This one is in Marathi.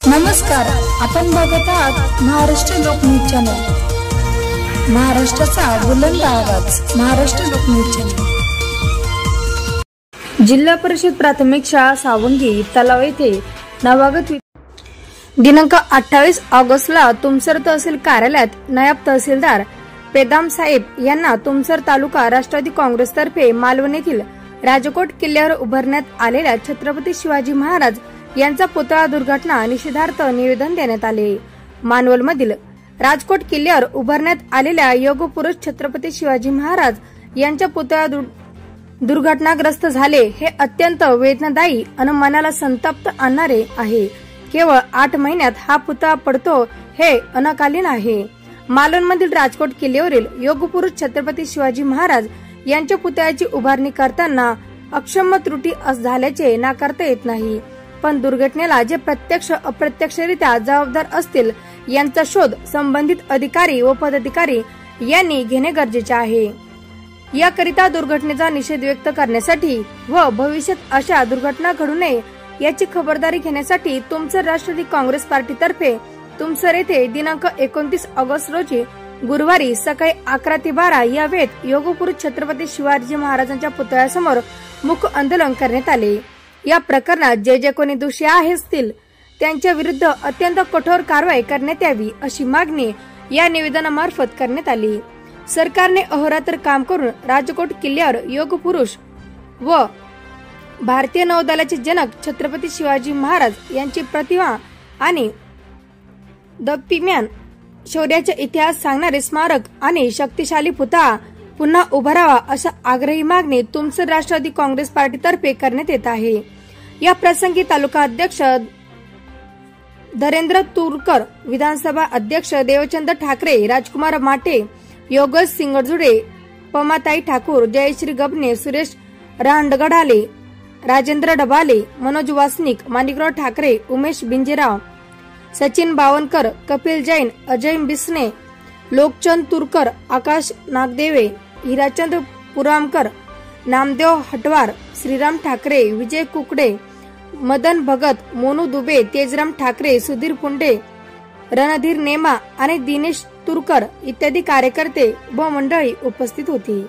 नमस्कार, आपण बघत आहात महाराष्ट्र लोकन्यूज चॅनल। महाराष्ट्राचा बुलंद आवाज, महाराष्ट्र लोकन्यूज चॅनल। जिल्हा परिषद प्राथमिक शाळा सावंगी तलाव येथे नवागत दिनांक 28 ऑगस्टला तुमसर तहसील कार्यालयात नायब तहसीलदार पेदाम साहेब यांना तुमसर तालुका राष्ट्रवादी काँग्रेस तर्फे मालवण येथील राजकोट किल्ल्यावर उभारण्यात आलेल्या छत्रपती शिवाजी महाराज यांचा पुतळा दुर्घटना निषेधार्थ निवेदन देण्यात आले। मानवलमधील राजकोट किल्ल्यावर उभारण्यात आलेल्या योगपुरुष छत्रपती शिवाजी महाराज यांच्या पुतळा दुर्घटनाग्रस्त झाले हे अत्यंत वेदनादायी आणि मनाला संतप्त आणणारे आहे। केवळ 8 महिन्यात हा पुतळा पडतो हे अनाकालीन आहे। मालवणमधील राजकोट किल्ल्यावरील योगपुरुष छत्रपती शिवाजी महाराज यांच्या पुतळ्याची उभारणी करताना अक्षम्य त्रुटी झाल्याचे नाकारता येत नाही, पण दुर्घटनेला जे प्रत्यक्ष अप्रत्यक्षरित्या जबाबदार असतील यांचा शोध संबंधित अधिकारी व पदाधिकारी यांनी घेणे गरजेचे आहे। याकरिता दुर्घटनेचा निषेध व्यक्त करण्यासाठी व भविष्यात अशा दुर्घटना घडू नये याची खबरदारी घेण्यासाठी तुमसर राष्ट्रवादी काँग्रेस पार्टीतर्फे तुमसर येथे दिनांक 29 ऑगस्ट रोजी गुरुवारी सकाळी 11 ते 12 या वेळेत योगपुरुष छत्रपती शिवाजी महाराजांच्या पुतळ्यासमोर मूक आंदोलन करण्यात आले। या प्रकरणात जे कोणी दोषी असतील त्यांच्या विरुद्ध अत्यंत कठोर कारवाई करण्यात यावी अशी मागणी या निवेदनामार्फत करण्यात आली। सरकारने अहोरात्र काम करून राजकोट किल्ल्यावर योगपुरुष व भारतीय नौदलाचे जनक छत्रपती शिवाजी महाराज यांची प्रतिमा आणि दप्तीम्यान शौर्याचा इतिहास सांगणारे स्मारक आणि शक्तिशाली पुतळा पुन्हा उभारावा अशा आग्रही मागणी तुमसर राष्ट्रवादी काँग्रेस पार्टीतर्फे करण्यात येत आहे। या प्रसंगी तालुका अध्यक्ष धरेंद्र तुरकर, विधानसभा अध्यक्ष देवचंद ठाकरे, राजकुमार माटे, योगेश सिंगजुडे, पमाताई ठाकूर, जयश्री गबने, सुरेश रांडगडाले, राजेंद्र डबाले, मनोज वासनिक, माणिकराव ठाकरे, उमेश बिंजेराव, सचिन बावनकर, कपिल जैन, अजय बिसने, लोकचंद तुरकर, आकाश नागदेवे, हिराचंद पुरामकर, नामदेव हटवार, श्रीराम ठाकरे, विजय कुकडे, मदन भगत, मोनू दुबे, तेजराम ठाकरे, सुधीर पुंडे, रणधीर नेमा आणि दिनेश तुरकर इत्यादी कार्यकर्ते व मंडळी उपस्थित होती।